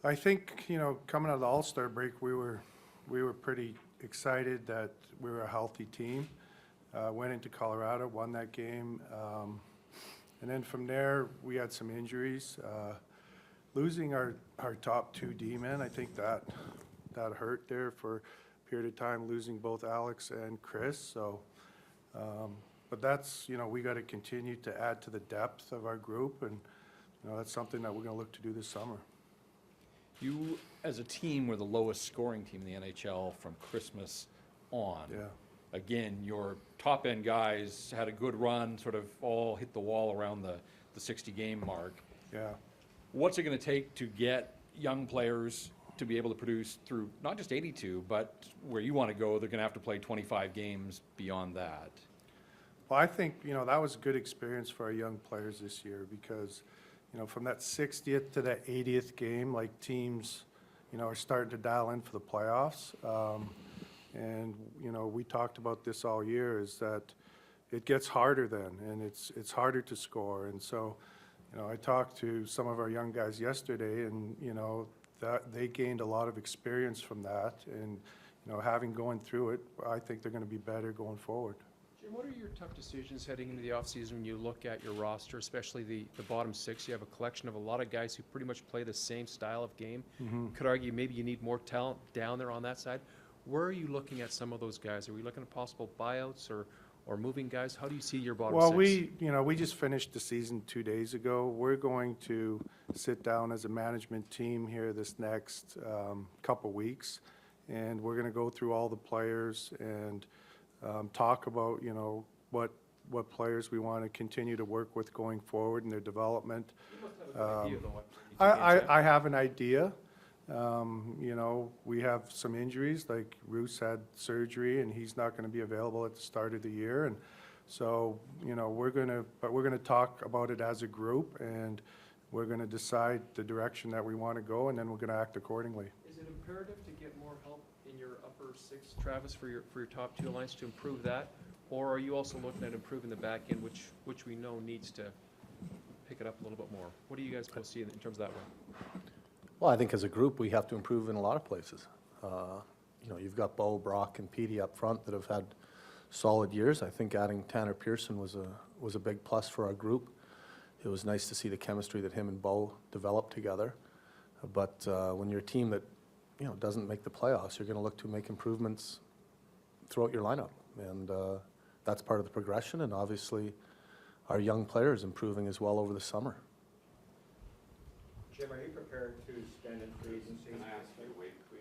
I think, coming out of the All-Star break, we were pretty excited that we were a healthy team. Went into Colorado, won that game. And then from there, we had some injuries. Losing our top two D-men, I think that hurt there for a period of time, losing both Alex and Chris. So, but that's, we got to continue to add to the depth of our group, and that's something that we're going to look to do this summer. You, as a team, were the lowest scoring team in the NHL from Christmas on. Yeah. Again, your top-end guys had a good run, sort of all hit the wall around the 60-game mark. Yeah. What's it going to take to get young players to be able to produce through not just 82, but where you want to go, they're going to have to play 25 games beyond that? Well, I think, that was a good experience for our young players this year because, from that 60th to that 80th game, like teams, are starting to dial in for the playoffs. And, we talked about this all year, is that it gets harder then, and it's harder to score. And so, I talked to some of our young guys yesterday, and, that they gained a lot of experience from that. And, having going through it, I think they're going to be better going forward. Jim, what are your tough decisions heading into the offseason when you look at your roster, especially the bottom six? You have a collection of a lot of guys who pretty much play the same style of game. Mm-hmm. Could argue maybe you need more talent down there on that side. Where are you looking at some of those guys? Are we looking at possible buyouts or moving guys? How do you see your bottom six? Well, we just finished the season 2 days ago. We're going to sit down as a management team here this next couple weeks, and we're going to go through all the players and talk about, what players we want to continue to work with going forward in their development. You must have a good idea, though. I have an idea. We have some injuries, like Roos had surgery and he's not going to be available at the start of the year. And so, we're going to talk about it as a group, and we're going to decide the direction that we want to go, and then we're going to act accordingly. Is it imperative to get more help in your upper six, Travis, for your top two lines to improve that? Or are you also looking at improving the back end, which we know needs to pick it up a little bit more? What do you guys both see in terms of that one? Well, I think as a group, we have to improve in a lot of places. You've got Bo, Brock, and Petey up front that have had solid years. I think adding Tanner Pearson was a big plus for our group. It was nice to see the chemistry that him and Bo developed together. But when you're a team that doesn't make the playoffs, you're going to look to make improvements throughout your lineup, and that's part of the progression. And obviously, our young players improving as well over the summer. Jim, are you prepared to spend in free agency? Can I ask you to wait, please?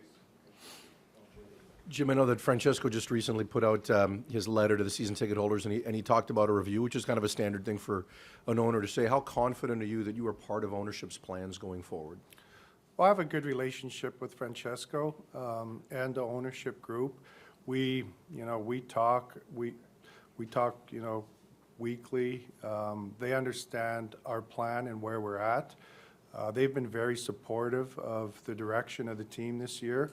Jim, I know that Francesco just recently put out his letter to the season ticket holders, and he talked about a review, which is kind of a standard thing for an owner to say. How confident are you that you are part of ownership's plans going forward? Well, I have a good relationship with Francesco and the ownership group. We talk weekly. They understand our plan and where we're at. They've been very supportive of the direction of the team this year.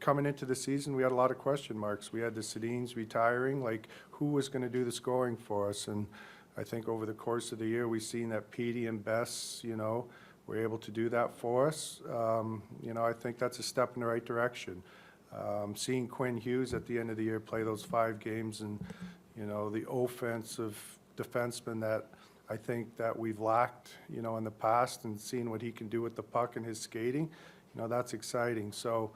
Coming into the season, we had a lot of question marks. We had the Sedins retiring, like who was going to do the scoring for us? And I think over the course of the year, we've seen that Petey and Bess, were able to do that for us. I think that's a step in the right direction. Seeing Quinn Hughes at the end of the year play those 5 games, and the offensive defenseman that I think that we've lacked, in the past, and seeing what he can do with the puck and his skating, that's exciting. So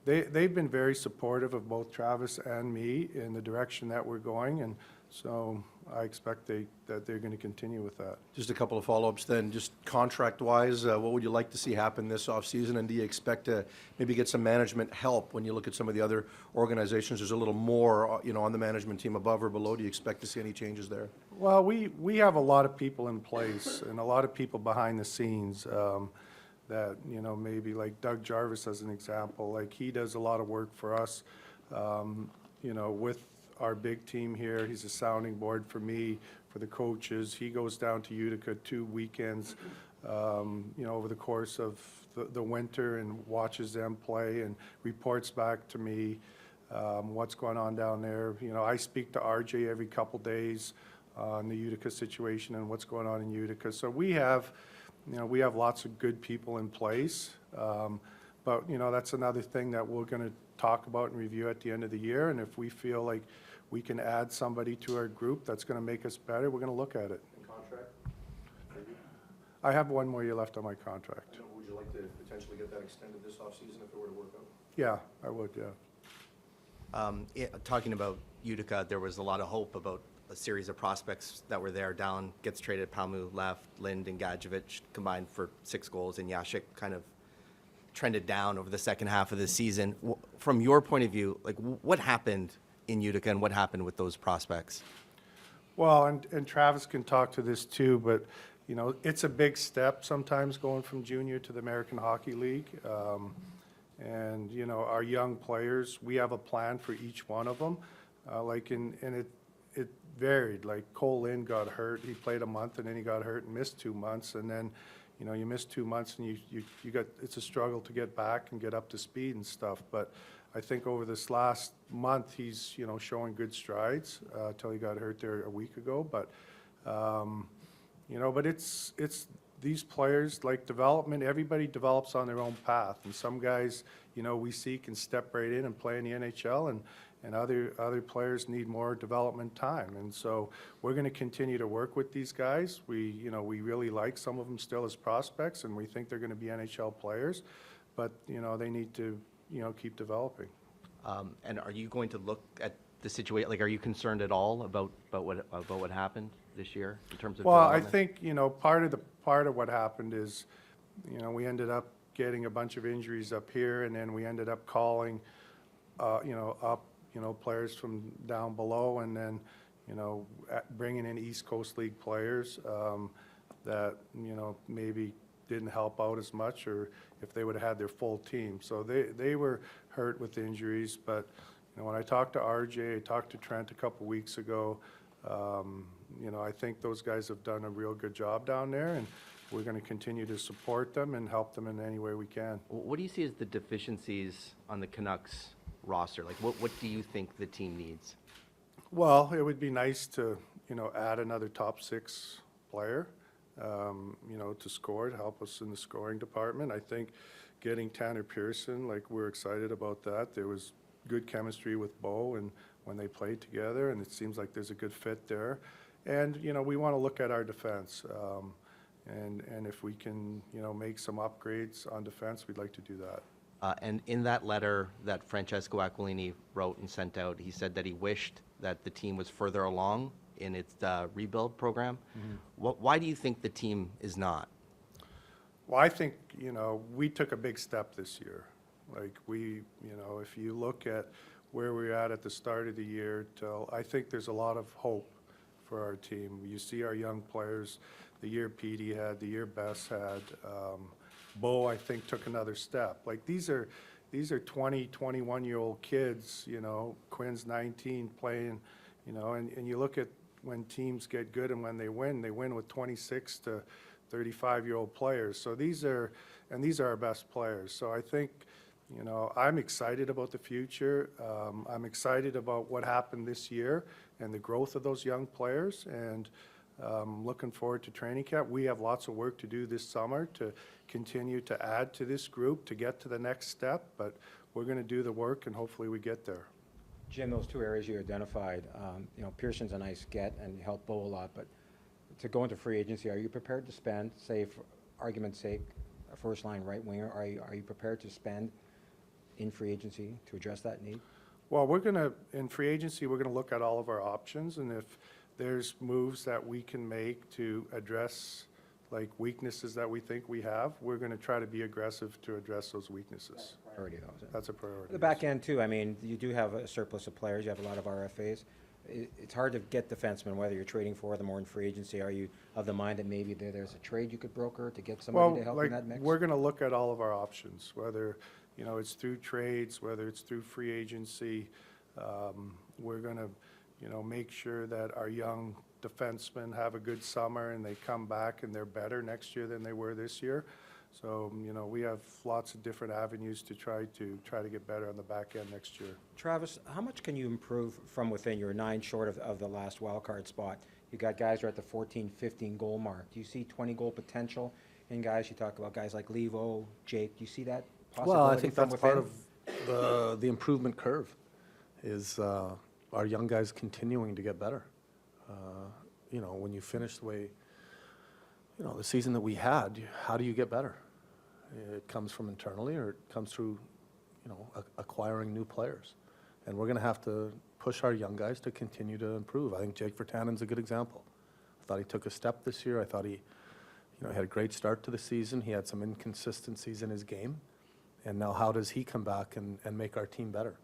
they've been very supportive of both Travis and me in the direction that we're going, and so I expect that they're going to continue with that. Just a couple of follow-ups then. Just contract-wise, what would you like to see happen this offseason, and do you expect to maybe get some management help when you look at some of the other organizations? There's a little more, on the management team above or below. Do you expect to see any changes there? Well, we have a lot of people in place and a lot of people behind the scenes that, maybe like Doug Jarvis as an example, like he does a lot of work for us, with our big team here. He's a sounding board for me, for the coaches. He goes down to Utica 2 weekends, over the course of the winter and watches them play and reports back to me what's going on down there. I speak to RJ every couple days on the Utica situation and what's going on in Utica. So we have we have lots of good people in place. But, that's another thing that we're going to talk about and review at the end of the year. And if we feel like we can add somebody to our group that's going to make us better, we're going to look at it. Contract? I have 1 more year left on my contract. Would you like to potentially get that extended this offseason if it were to work out? Yeah, I would, yeah. Talking about Utica, there was a lot of hope about a series of prospects that were there. Down gets traded, Palmu left, Lind and Gadjevich combined for 6 goals, and Yashik kind of trended down over the second half of the season. From your point of view, like what happened in Utica and what happened with those prospects? Well, and Travis can talk to this too, but, it's a big step sometimes going from junior to the American Hockey League. And, our young players, we have a plan for each one of them. And it varied. Like Cole Lind got hurt. He played a month and then he got hurt and missed 2 months. And then, you miss 2 months and it's a struggle to get back and get up to speed and stuff. But I think over this last month, he's, showing good strides till he got hurt there a week ago. But, but it's these players, like development, everybody develops on their own path. And some guys, we see can step right in and play in the NHL, and other players need more development time. And so we're going to continue to work with these guys. We really like some of them still as prospects, and we think they're going to be NHL players. But, they need to, keep developing. And are you going to look at the situation? Like, are you concerned at all about what happened this year in terms of Well, I development? think, part of what happened is, we ended up getting a bunch of injuries up here, and then we ended up calling, up, players from down below, and then, bringing in East Coast League players that, maybe didn't help out as much, or if they would have had their full team. So they were hurt with injuries, but, when I talked to RJ, I talked to Trent a couple weeks ago, I think those guys have done a real good job down there, and we're going to continue to support them and help them in any way we can. What do you see as the deficiencies on the Canucks roster? Like, what do you think the team needs? Well, it would be nice to, add another top 6 player, to score, to help us in the scoring department. I think getting Tanner Pearson, we're excited about that. There was good chemistry with Bo and when they played together, and it seems like there's a good fit there. And, we want to look at our defense. And if we can, make some upgrades on defense, we'd like to do that. And in that letter that Francesco Aquilini wrote and sent out, he said that he wished that the team was further along in its rebuild program. Why do you think the team is not? Well, I think, we took a big step this year. If you look at where we're at the start of the year I think there's a lot of hope for our team. You see our young players, the year Petey had, the year Bess had. Bo, I think, took another step. These are 20, 21-year-old kids, Quinn's 19 playing, and you look at when teams get good and when they win with 26 to 35-year-old players. So these are our best players. So I think, I'm excited about the future. I'm excited about what happened this year and the growth of those young players, and looking forward to training camp. We have lots of work to do this summer to continue to add to this group to get to the next step, but we're going to do the work and hopefully we get there. Jim, those 2 areas you identified, Pearson's a nice get and you help Bo a lot, but to go into free agency, are you prepared to spend, say, for argument's sake, a first-line right winger? Are you prepared to spend in free agency to address that need? Well, in free agency, we're going to look at all of our options, and if there's moves that we can make to address weaknesses that we think we have, we're going to try to be aggressive to address those weaknesses. Priority, though, is it? That's a priority. The back end, too, you do have a surplus of players. You have a lot of RFAs. It's hard to get defensemen, whether you're trading for them or in free agency. Are you of the mind that maybe there's a trade you could broker to get somebody to help in that mix? We're going to look at all of our options, whether it's through trades, whether it's through free agency. We're going to make sure that our young defensemen have a good summer and they come back and they're better next year than they were this year. So, we have lots of different avenues to try to get better on the back end next year. Travis, how much can you improve from within? You're 9 short of the last wild card spot. You got guys who are at the 14, 15 goal mark. Do you see 20 goal potential in guys? You talk about guys like Levo, Jake. Do you see that possibility Well, I think from that's part within? of the improvement curve, is our young guys continuing to get better. You know, when you finish the way, you know, the season that we had, how do you get better? It comes from internally, or it comes through, you know, acquiring new players. And we're going to have to push our young guys to continue to improve. I think Jake Virtanen's a good example. I thought he took a step this year. I thought he, you know, had a great start to the season. He had some inconsistencies in his game. And now how does he come back and make our team better?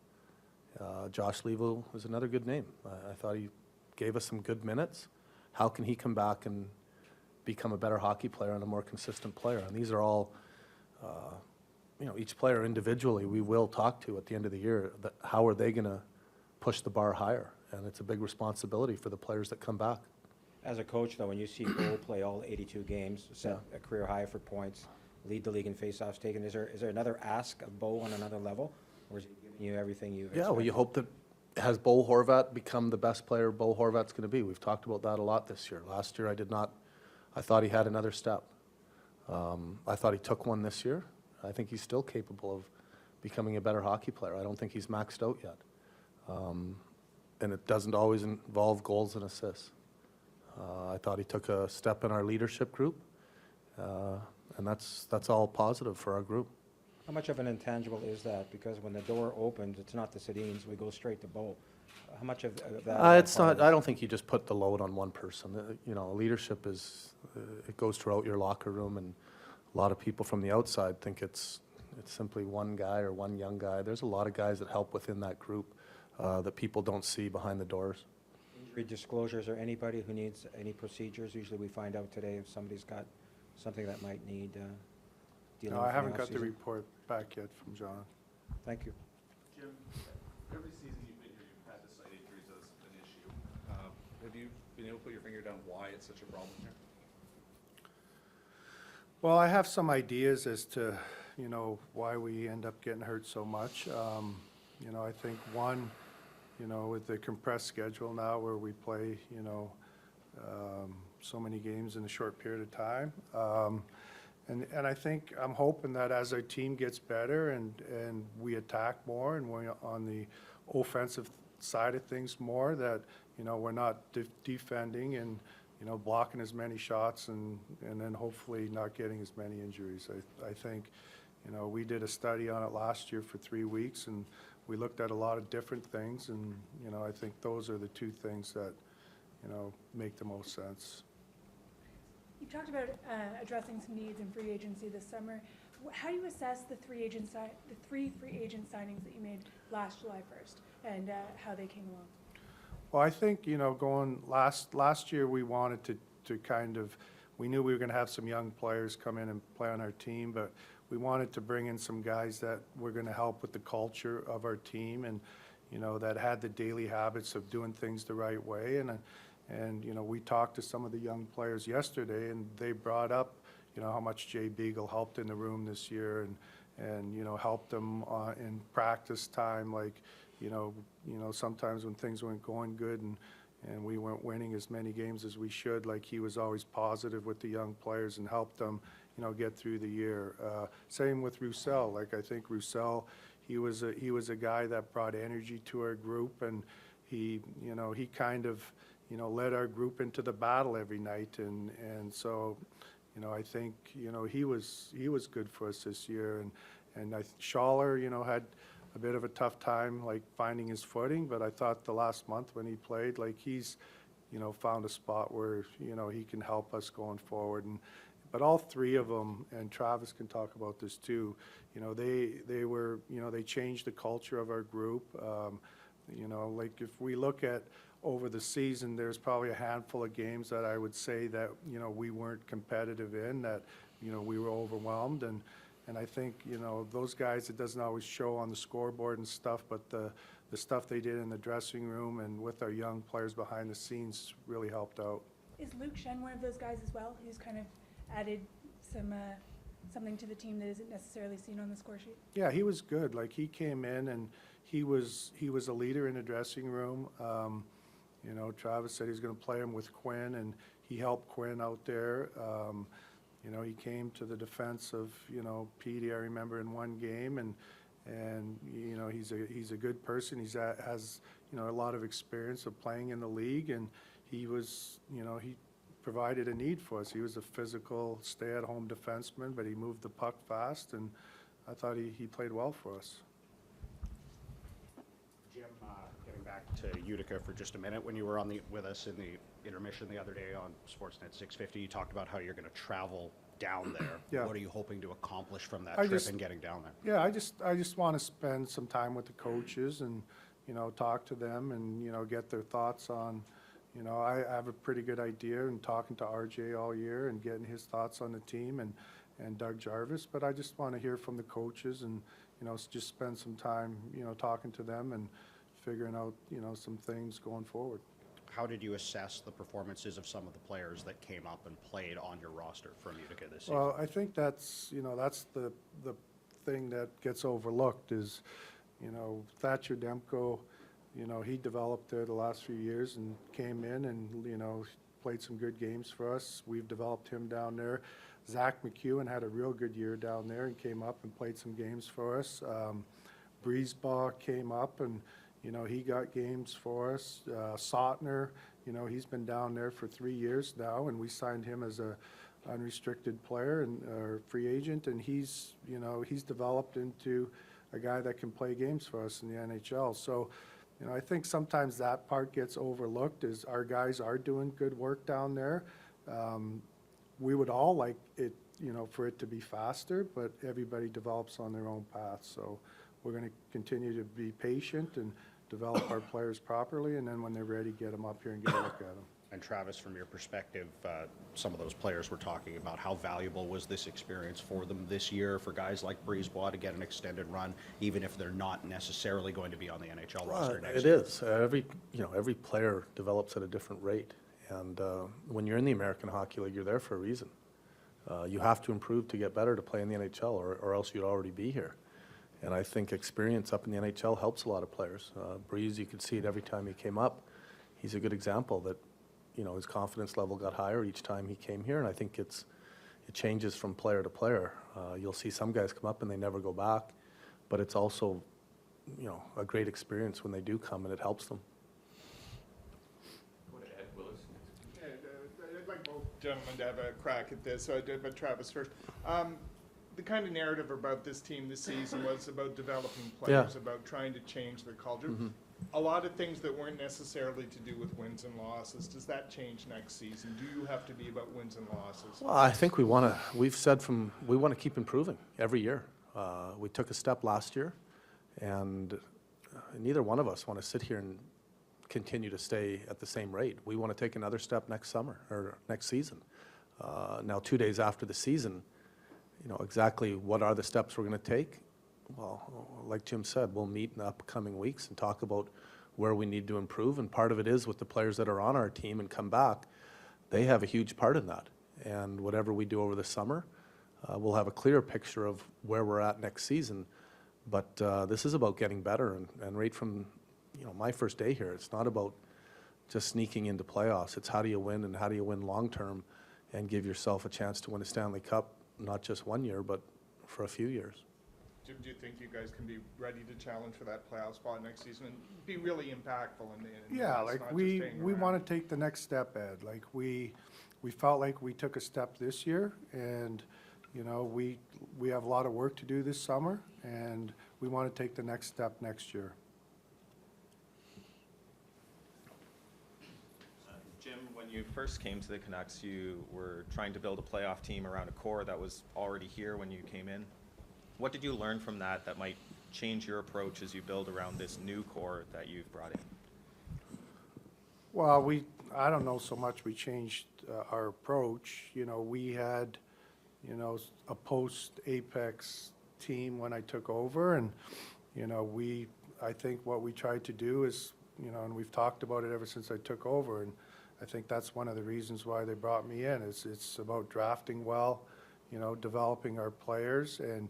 Josh Levo is another good name. I thought he gave us some good minutes. How can he come back and become a better hockey player and a more consistent player? And these are all, you know, each player individually we will talk to at the end of the year. How are they going to push the bar higher? And it's a big responsibility for the players that come back. As a coach, though, when you see Bo play all 82 games, set a career high for points, lead the league in faceoffs taken, is there another ask of Bo on another level, or is he giving you everything you expect? Yeah, well, you hope that, has Bo Horvat become the best player Bo Horvat's going to be? We've talked about that a lot this year. Last year I thought he had another step. I thought he took one this year. I think he's still capable of becoming a better hockey player. I don't think he's maxed out yet. And it doesn't always involve goals and assists. I thought he took a step in our leadership group, and that's all positive for our group. How much of an intangible is that? Because when the door opens, it's not the Sedins, we go straight to Bo. How much of that? It's not. I don't think you just put the load on one person. You know, leadership is it goes throughout your locker room, and a lot of people from the outside think it's simply one guy or one young guy. There's a lot of guys that help within that group that people don't see behind the doors. Injury disclosures, or anybody who needs any procedures? Usually we find out today if somebody's got something that might need dealing No, with I in haven't got the offseason. report back yet from John. Thank you. Jim, every season you've been here, you've had the site injuries as an issue. Have you been able to put your finger down why it's such a problem here? Well, I have some ideas as to, you know, why we end up getting hurt so much. You know, I think one, you know, with the compressed schedule now where we play, you know, so many games in a short period of time. And I think, I'm hoping that as our team gets better and we attack more and we're on the offensive side of things more, that, you know, we're not defending and, you know, blocking as many shots and then hopefully not getting as many injuries. I think, you know, we did a study on it last year for 3 weeks and we looked at a lot of different things and, you know, I think those are the two things that, you know, make the most sense. You talked about addressing some needs in free agency this summer. How do you assess the three free agent signings that you made last July 1st and how they came along? Well, I think, you know, going last year we wanted to kind of, we knew we were going to have some young players come in and play on our team, but we wanted to bring in some guys that were going to help with the culture of our team and, you know, that had the daily habits of doing things the right way. And you know, we talked to some of the young players yesterday, and they brought up, you know, how much Jay Beagle helped in the room this year, and you know, helped them in practice time. Like, you know, sometimes when things weren't going good and we weren't winning as many games as we should, like he was always positive with the young players and helped them, you know, get through the year. Same with Roussel. Like I think Roussel, he was a guy that brought energy to our group, and he kind of, you know, led our group into the battle every night, and so, you know, I think, you know, he was good for us this year, and Schaller, you know, had a bit of a tough time like finding his footing, but I thought the last month when he played, like he's, you know, found a spot where, you know, he can help us going forward. But all three of them, and Travis can talk about this too, you know, they were, you know, they changed the culture of our group. You know, like if we look at over the season, there's probably a handful of games that I would say that, you know, we weren't competitive in, that, you know, we were overwhelmed. And I think, you know, those guys, it doesn't always show on the scoreboard and stuff, but the stuff they did in the dressing room and with our young players behind the scenes really helped out. Is Luke Shen one of those guys as well, who's kind of added something to the team that isn't necessarily seen on the score sheet? Yeah, he was good. Like he came in and he was a leader in the dressing room. You know, Travis said he was going to play him with Quinn, and he helped Quinn out there. you know, he came to the defense of, you know, Petey, I remember in one game, and you know, he's a good person. Has, you know, a lot of experience of playing in the league, and he was, you know, he provided a need for us. He was a physical, stay-at-home defenseman, but he moved the puck fast, and I thought he played well for us. Jim, getting back to Utica for just a minute, when you were with us in the intermission the other day on Sportsnet 650, you talked about how you're going to travel down there. Yeah. What are you hoping to accomplish from that I trip just- and getting down there? Yeah, I just want to spend some time with the coaches and, you know, talk to them and, you know, get their thoughts on, you know, I have a pretty good idea in talking to RJ all year and getting his thoughts on the team and Doug Jarvis, but I just want to hear from the coaches and, you know, just spend some time, you know, talking to them and figuring out, you know, some things going forward. How did you assess the performances of some of the players that came up and played on your roster from Utica this season? Well, I think that's, you know, that's the thing that gets overlooked is, you know, Thatcher Demko, you know, he developed there the last few years and came in and, you know, played some good games for us. We've developed him down there. Zach McEwen had a real good year down there and came up and played some games for us. Breezebaugh came up and, you know, he got games for us. Sautner, you know, he's been down there for 3 years now, and we signed him as a unrestricted player and or free agent, and he's, you know, he's developed into a guy that can play games for us in the NHL. So, you know, I think sometimes that part gets overlooked is our guys are doing good work down there. We would all like it, you know, for it to be faster, but everybody develops on their own path. So we're going to continue to be patient and develop our players properly, and then when they're ready, get them up here and get a look at them. And Travis, from your perspective, some of those players were talking about how valuable was this experience for them this year, for guys like Breezebaugh to get an extended run, even if they're not necessarily going to be on the NHL roster next It year. is. Every player develops at a different rate. And when you're in the American Hockey League, you're there for a reason. You have to improve to get better to play in the NHL, or else you'd already be here. And I think experience up in the NHL helps a lot of players. Breeze, you could see it every time he came up. He's a good example that, you know, his confidence level got higher each time he came here, and I think it changes from player to player. You'll see some guys come up and they never go back, but it's also, you know, a great experience when they do come, and it helps them. Go ahead, Willis. I'd like both gentlemen to have a crack at this, so I did, but Travis first. The kind of narrative about this team this season was about developing players, about trying to change their culture. A lot of things that weren't necessarily to do with wins and losses. Does that change next season? Do you have to be about wins and losses? Well, I think we want to keep improving every year. We took a step last year, and neither one of us want to sit here and continue to stay at the same rate. We want to take another step next summer or next season. Now, 2 days after the season, you know, exactly what are the steps we're going to take? Well, like Jim said, we'll meet in the upcoming weeks and talk about where we need to improve. And part of it is with the players that are on our team and come back, they have a huge part in that. And whatever we do over the summer, we'll have a clearer picture of where we're at next season. But this is about getting better. And right from, you know, my first day here, it's not about just sneaking into playoffs. It's how do you win, and how do you win long term and give yourself a chance to win a Stanley Cup, not just 1 year, but for a few years. Jim, do you think you guys can be ready to challenge for that playoff spot next season and be really impactful in Yeah, this, like not just we staying want to take the next step, Ed. Like we felt like we took a step this year, and, you know, we have a lot of work to do this summer, and we want to take the next step next year. Jim, when you first came to the Canucks, you were trying to build a playoff team around a core that was already here when you came in. What did you learn from that might change your approach as you build around this new core that you've brought in? Well, I don't know so much we changed our approach. You know, we had, you know, a post-Apex team when I took over, and, you know, I think what we tried to do is, you know, and we've talked about it ever since I took over, and I think that's one of the reasons why they brought me in. It's about drafting well, you know, developing our players and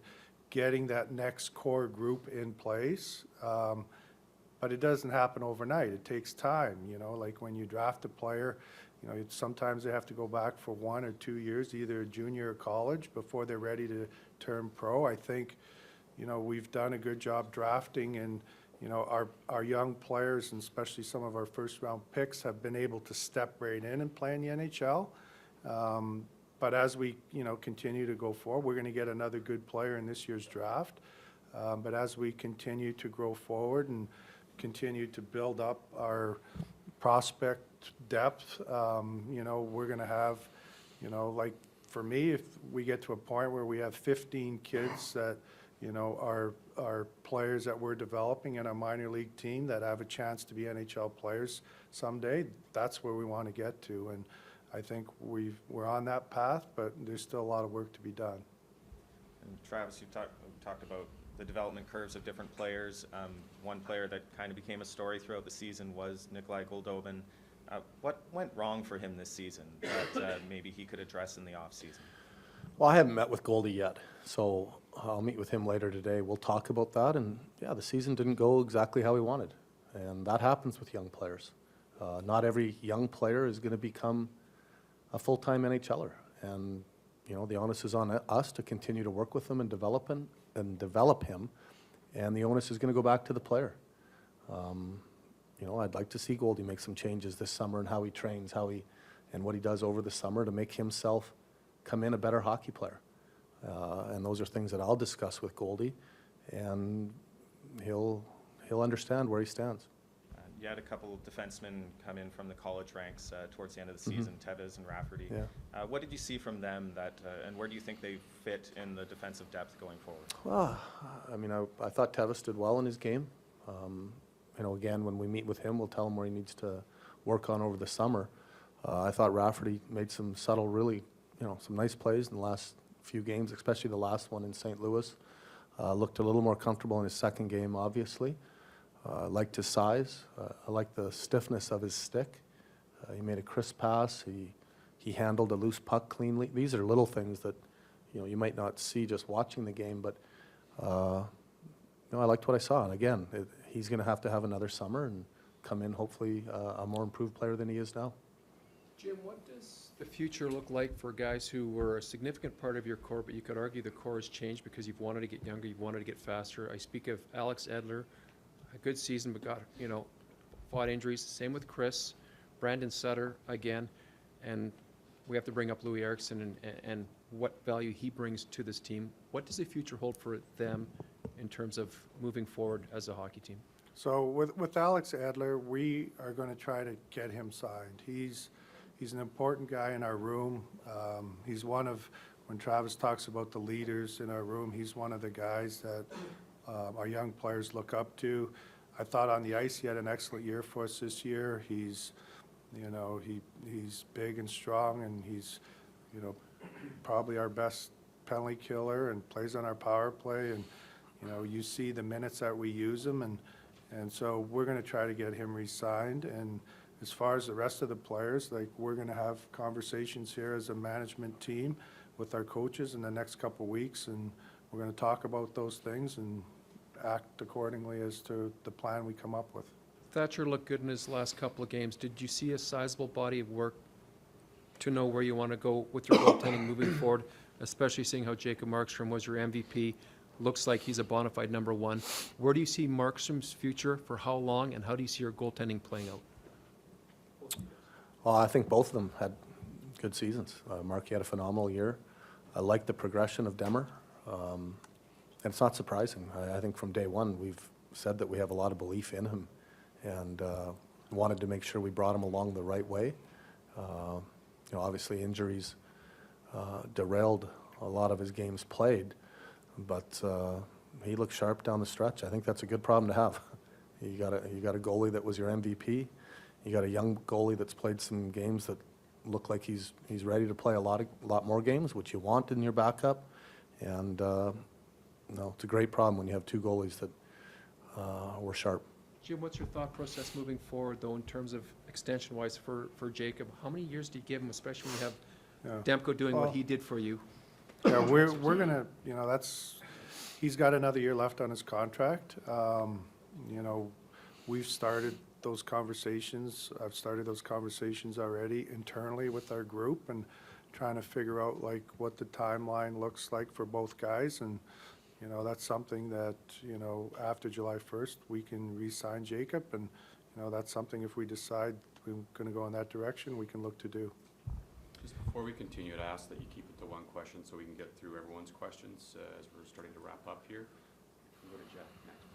getting that next core group in place. But it doesn't happen overnight. It takes time, you know, like when you draft a player, You know, sometimes they have to go back for 1 or 2 years, either junior or college, before they're ready to turn pro. I think, you know, we've done a good job drafting, and, you know, our young players, and especially some of our first-round picks, have been able to step right in and play in the NHL. But as we, you know, continue to go forward, we're going to get another good player in this year's draft. But as we continue to grow forward and continue to build up our prospect depth, you know, we're going to have, you know, like for me, if we get to a point where we have 15 kids that, you know, are players that we're developing in our minor league team that have a chance to be NHL players someday, that's where we want to get to. And I think we're on that path, but there's still a lot of work to be done. And Travis, you talked about the development curves of different players. One player that kind of became a story throughout the season was Nikolai Goldobin. What went wrong for him this season that maybe he could address in the offseason? Well, I haven't met with Goldie yet, so I'll meet with him later today. We'll talk about that, and yeah, the season didn't go exactly how we wanted, and that happens with young players. Not every young player is going to become a full-time NHLer, and you know, the onus is on us to continue to work with them and develop him, and the onus is going to go back to the player. You know, I'd like to see Goldie make some changes this summer in how he trains, and what he does over the summer to make himself come in a better hockey player. And those are things that I'll discuss with Goldie, and he'll understand where he stands. You had a couple of defensemen come in from the college ranks towards the end of the season, Tevez and Rafferty. Yeah. What did you see from them and where do you think they fit in the defensive depth going forward? Well, I mean, I thought Tevez did well in his game. You know, again, when we meet with him, we'll tell him where he needs to work on over the summer. I thought Rafferty made some subtle, really, you know, some nice plays in the last few games, especially the last one in St. Louis. Looked a little more comfortable in his second game, obviously. I liked his size. I liked the stiffness of his stick. He made a crisp pass. He handled a loose puck cleanly. These are little things that, you know, you might not see just watching the game, but you know, I liked what I saw. And again, he's going to have another summer and come in hopefully a more improved player than he is now. Jim, what does the future look like for guys who were a significant part of your core, but you could argue the core has changed because you've wanted to get younger, you've wanted to get faster? I speak of Alex Edler, a good season, but got, you know, fought injuries. Same with Chris, Brandon Sutter again, and we have to bring up Louis Eriksson and what value he brings to this team. What does the future hold for them in terms of moving forward as a hockey team? So with Alex Edler, we are going to try to get him signed. He's an important guy in our room. He's one of, when Travis talks about the leaders in our room, he's one of the guys that our young players look up to. I thought on the ice he had an excellent year for us this year. He's, you know, he's big and strong, and he's, you know, probably our best penalty killer and plays on our power play. And, you know, you see the minutes that we use him, and so we're going to try to get him re-signed. And as far as the rest of the players, like, we're going to have conversations here as a management team with our coaches in the next couple of weeks, and we're going to talk about those things and act accordingly as to the plan we come up with. Thatcher looked good in his last couple of games. Did you see a sizable body of work to know where you want to go with your goaltending moving forward, especially seeing how Jacob Markstrom was your MVP? Looks like he's a bona fide number one. Where do you see Markstrom's future, for how long, and how do you see your goaltending playing out? Well, I think both of them had good seasons. Marky had a phenomenal year. I like the progression of Demmer. And it's not surprising. I think from day one we've said that we have a lot of belief in him, and wanted to make sure we brought him along the right way. You know, obviously injuries derailed a lot of his games played, but he looked sharp down the stretch. I think that's a good problem to have. You got a goalie that was your MVP. You got a young goalie that's played some games that look like he's ready to play a lot more games, which you want in your backup. And no, it's a great problem when you have two goalies that were sharp. Jim, what's your thought process moving forward, though, in terms of extension-wise for Jacob? How many years do you give him, especially when you have Demko doing what he did for you? Yeah, we're going to, you know, he's got another year left on his contract. You know, we've started those conversations. I've started those conversations already internally with our group and trying to figure out like what the timeline looks like for both guys. And, you know, that's something that, you know, after July 1st, we can re-sign Jacob. And, you know, that's something if we decide we're going to go in that direction, we can look to do. Just before we continue, I'd ask that you keep it to one question so we can get through everyone's questions as we're starting to wrap up here. We'll go to Jeff next,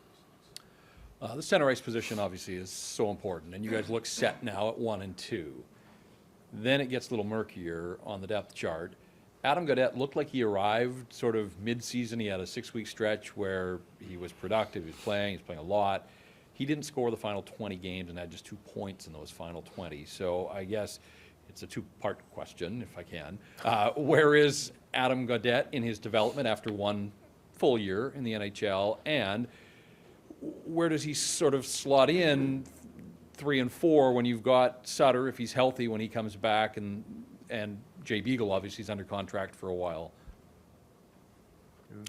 please. The center ice position obviously is so important, and you guys look set now at 1 and 2. Then it gets a little murkier on the depth chart. Adam Gaudette looked like he arrived sort of mid-season. He had a 6-week stretch where he was productive, he was playing a lot. He didn't score the final 20 games and had just 2 points in those final 20. So I guess it's a two-part question, if I can. Where is Adam Gaudette in his development after 1 full year in the NHL? And where does he sort of slot in 3 and 4 when you've got Sutter, if he's healthy, when he comes back, and Jay Beagle, obviously, is under contract for a while?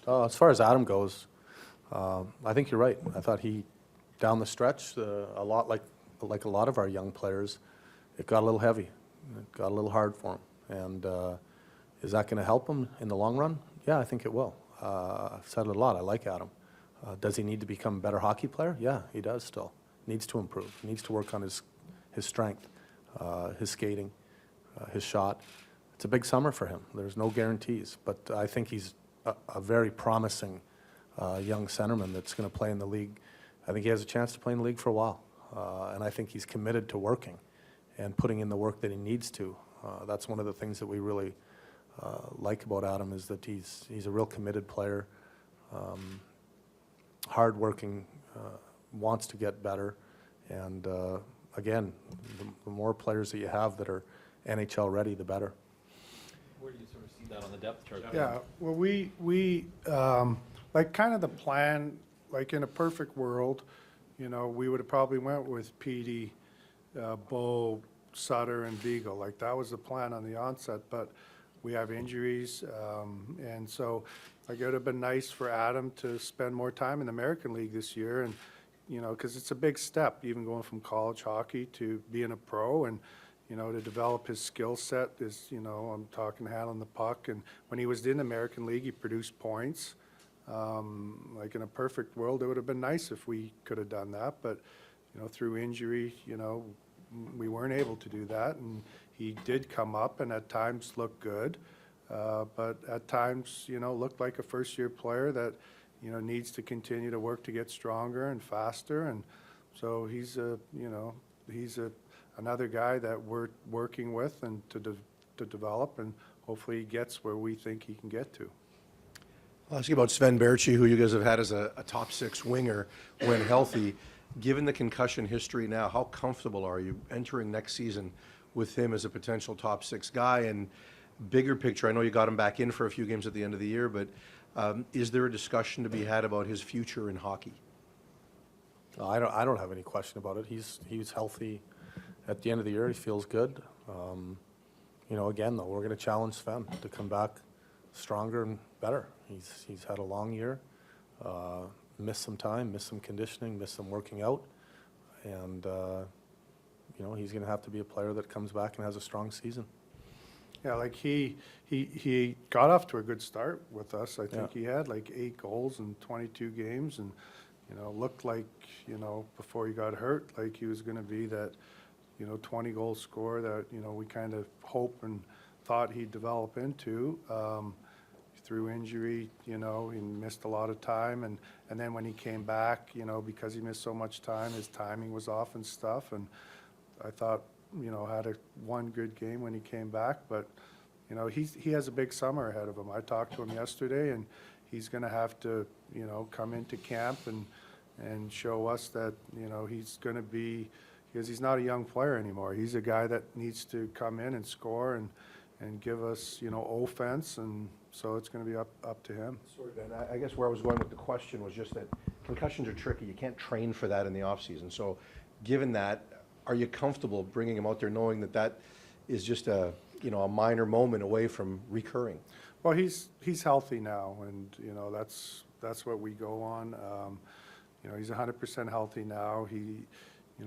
As far as Adam goes, I think you're right. I thought he, down the stretch, a lot like a lot of our young players, it got a little heavy. It got a little hard for him. And is that going to help him in the long run? Yeah, I think it will. I've said it a lot. I like Adam. Does he need to become a better hockey player? Yeah, he does still. Needs to improve. Needs to work on his strength, his skating, his shot. It's a big summer for him. There's no guarantees. But I think he's a very promising young centerman that's going to play in the league. I think he has a chance to play in the league for a while. And I think he's committed to working and putting in the work that he needs to. That's one of the things that we really like about Adam, is that he's a real committed player, hardworking, wants to get better. And again, the more players that you have that are NHL ready, the better. Where do you sort of see that on the depth chart? Yeah, well, we like kind of the plan, like in a perfect world, you know, we would have probably went with Petey, Bo, Sutter, and Beagle. Like that was the plan on the onset, but we have injuries, and so like it would have been nice for Adam to spend more time in the American League this year, and you know, because it's a big step, even going from college hockey to being a pro, and you know, to develop his skill set is, you know, I'm talking handling the puck, and when he was in the American League, he produced points. Like in a perfect world, it would have been nice if we could have done that, but you know, through injury, you know, we weren't able to do that, and he did come up and at times looked good, but at times, you know, looked like a first-year player that, you know, needs to continue to work to get stronger and faster, and so he's another guy that we're working with and to develop, and hopefully he gets where we think he can get to. I'll ask you about Sven Baertschi, who you guys have had as a top 6 winger when healthy. Given the concussion history now, how comfortable are you entering next season with him as a potential top 6 guy? And bigger picture, I know you got him back in for a few games at the end of the year, but is there a discussion to be had about his future in hockey? I don't have any question about it. He's healthy at the end of the year. He feels good. You know, again, though, we're going to challenge Sven to come back stronger and better. He's had a long year, missed some time, missed some conditioning, missed some working out, and you know, he's going to have to be a player that comes back and has a strong season. Yeah, like he got off to a good start with us. I think he had like 8 goals in 22 games, and you know, looked like, you know, before he got hurt, like he was going to be that, you know, 20-goal scorer that, you know, we kind of hope and thought he'd develop into. Through injury, you know, he missed a lot of time, and then when he came back, you know, because he missed so much time, his timing was off and stuff, and I thought, you know, had one good game when he came back, but, you know, he has a big summer ahead of him. I talked to him yesterday, and he's going to have to, you know, come into camp and show us that, you know, he's going to be, because he's not a young player anymore. He's a guy that needs to come in and score and give us, you know, offense, and so it's going to be up to him. Sorry, Ben, I guess where I was going with the question was just that concussions are tricky. You can't train for that in the offseason. So given that, are you comfortable bringing him out there knowing that that is just a, you know, a minor moment away from recurring? Well, he's healthy now, and, you know, that's what we go on. You know, he's 100% healthy now. He,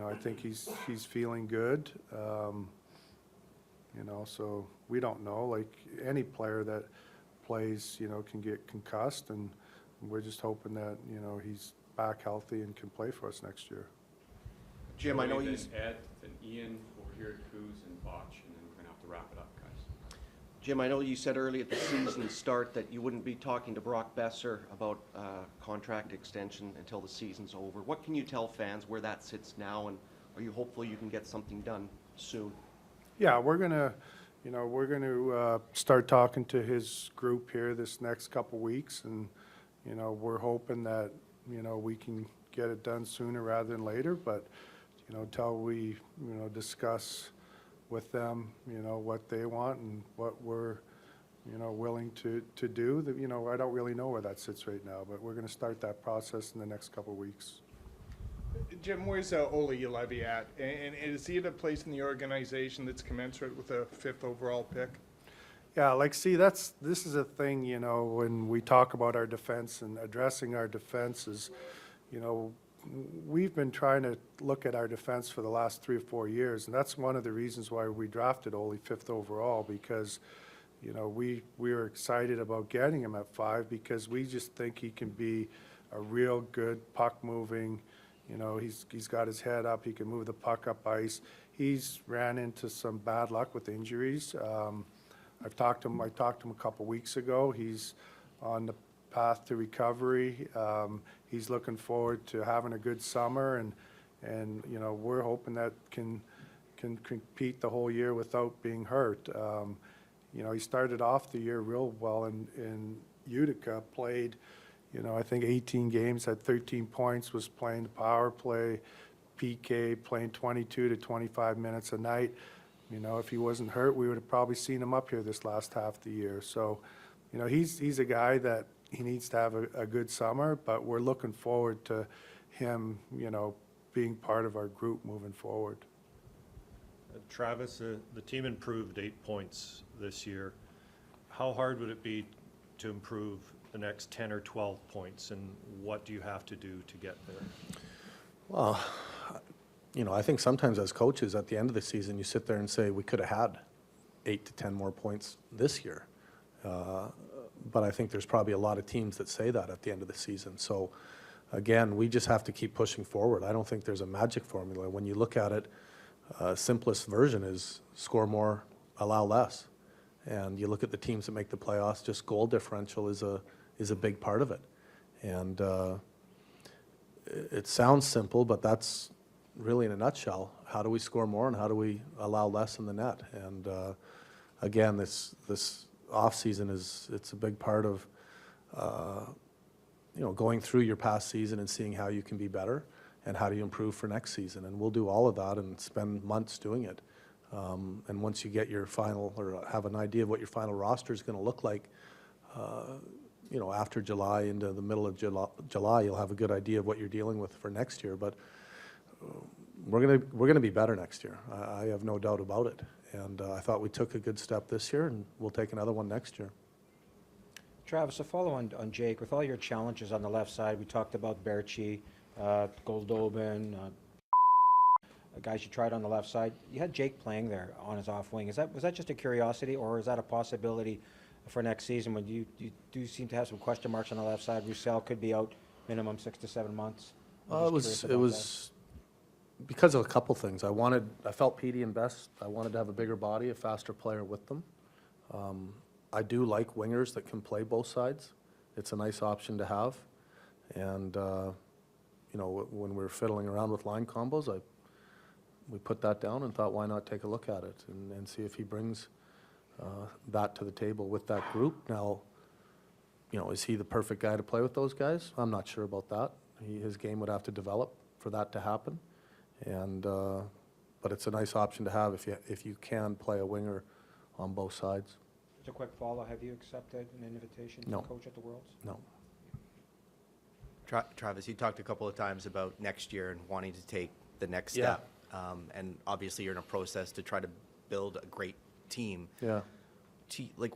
I think he's feeling good. So we don't know, like any player that plays, can get concussed, and we're just hoping that, he's back healthy and can play for us next year. Jim, I know Joey, you, then Ed, then Ian, over here at Coos and Botch, and then we're gonna have to wrap it up, guys. Jim, I know you said early at the season start that you wouldn't be talking to Brock Boeser about contract extension until the season's over. What can you tell fans where that sits now, and are you hopeful you can get something done soon? Yeah, we're gonna start talking to his group here this next couple weeks, and, we're hoping that, we can get it done sooner rather than later, but, until we, discuss with them, what they want and what we're, willing to do, that, I don't really know where that sits right now, but we're gonna start that process in the next couple weeks. Jim, where's Ole Ulevi at? And is he at a place in the organization that's commensurate with a 5th overall pick? Yeah, this is a thing, when we talk about our defense and addressing our defenses, we've been trying to look at our defense for the last 3 or 4 years, and that's one of the reasons why we drafted Ole 5th overall, because, we were excited about getting him at 5 because we just think he can be a real good puck moving. He's got his head up. He can move the puck up ice. He's ran into some bad luck with injuries. I talked to him a couple weeks ago. He's on the path to recovery. He's looking forward to having a good summer, and we're hoping that can compete the whole year without being hurt. He started off the year real well in Utica, played, I think 18 games, had 13 points, was playing the power play, PK, playing 22 to 25 minutes a night. If he wasn't hurt, we would have probably seen him up here this last half of the year. So, he's a guy that he needs to have a good summer, but we're looking forward to him, being part of our group moving forward. Travis, the team improved 8 points this year. How hard would it be to improve the next 10 or 12 points, and what do you have to do to get there? Well, I think sometimes as coaches at the end of the season, you sit there and say, we could have had 8 to 10 more points this year. But I think there's probably a lot of teams that say that at the end of the season. So again, we just have to keep pushing forward. I don't think there's a magic formula. When you look at it, simplest version is score more, allow less. And you look at the teams that make the playoffs, just goal differential is a big part of it. And it sounds simple, but that's really in a nutshell. How do we score more, and how do we allow less in the net? And again, this off-season it's a big part of going through your past season and seeing how you can be better and how do you improve for next season. And we'll do all of that and spend months doing it. And once you get your final, or have an idea of what your final roster is going to look like, after July into the middle of July, you'll have a good idea of what you're dealing with for next year. But we're gonna be better next year. I have no doubt about it. And I thought we took a good step this year, and we'll take another one next year. Travis, a follow on Jake, with all your challenges on the left side, we talked about Baertschi, Goldobin, guys you tried on the left side. You had Jake playing there on his off wing. Was that just a curiosity, or is that a possibility for next season when you do seem to have some question marks on the left side? Roussel could be out minimum 6 to 7 months. It was because of a couple things. I felt Petey and Best, I wanted to have a bigger body, a faster player with them. I do like wingers that can play both sides. It's a nice option to have. And, when we were fiddling around with line combos, we put that down and thought, why not take a look at it and see if he brings that to the table with that group. Now, is he the perfect guy to play with those guys? I'm not sure about that. His game would have to develop for that to happen. And but it's a nice option to have if you can play a winger on both sides. Just a quick follow. Have you accepted an invitation No. to coach at the Worlds? No. Travis, you talked a couple of times about next year and wanting to take the next Yeah. step. And obviously you're in a process to try to build a great team. Yeah.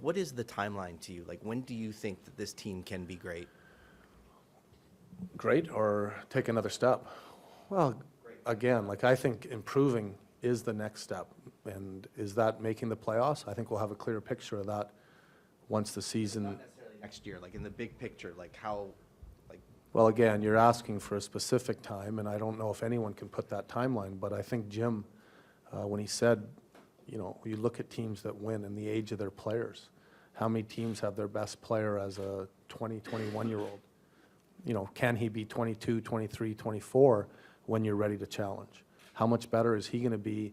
What is the timeline to you? When do you think that this team can be great? Great, or take another step? Well, again, like, I think improving is the next step. And is that making the playoffs? I think we'll have a clearer picture of that once the season. Not necessarily next year, like in the big picture, like how, like, Well, again, you're asking for a specific time, and I don't know if anyone can put that timeline, but I think Jim, when he said, you know, you look at teams that win and the age of their players, how many teams have their best player as a 20, 21-year-old? You know, can he be 22, 23, 24 when you're ready to challenge? How much better is he going to be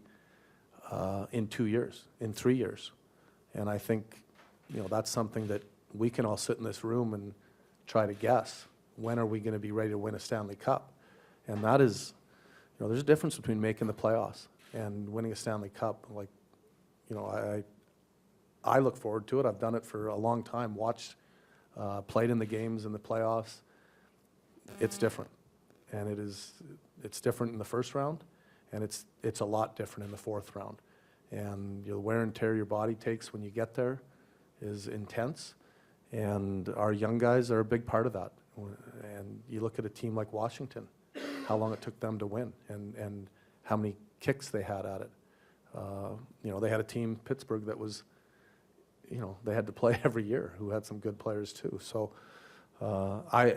in 2 years, in 3 years? And I think, you know, that's something that we can all sit in this room and try to guess. When are we going to be ready to win a Stanley Cup? And that is, you know, there's a difference between making the playoffs and winning a Stanley Cup. Like, you know, I look forward to it. I've done it for a long time, watched, played in the games in the playoffs. It's different. And it's different in the first round, and it's a lot different in the fourth round. And the wear and tear your body takes when you get there is intense, and our young guys are a big part of that. And you look at a team like Washington, how long it took them to win, and how many kicks they had at it. You know, they had a team, Pittsburgh, that was, you know, they had to play every year, who had some good players too. So I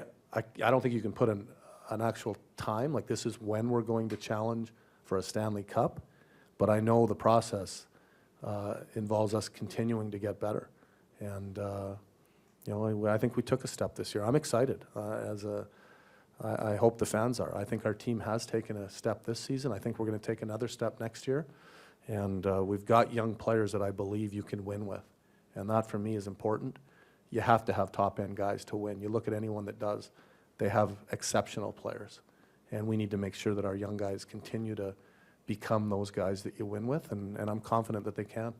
don't think you can put an actual time, like this is when we're going to challenge for a Stanley Cup, but I know the process involves us continuing to get better. And, you know, I think we took a step this year. I'm excited. I hope the fans are. I think our team has taken a step this season. I think we're going to take another step next year. And we've got young players that I believe you can win with. And that, for me, is important. You have to have top-end guys to win. You look at anyone that does, they have exceptional players. And we need to make sure that our young guys continue to become those guys that you win with, and I'm confident that they can.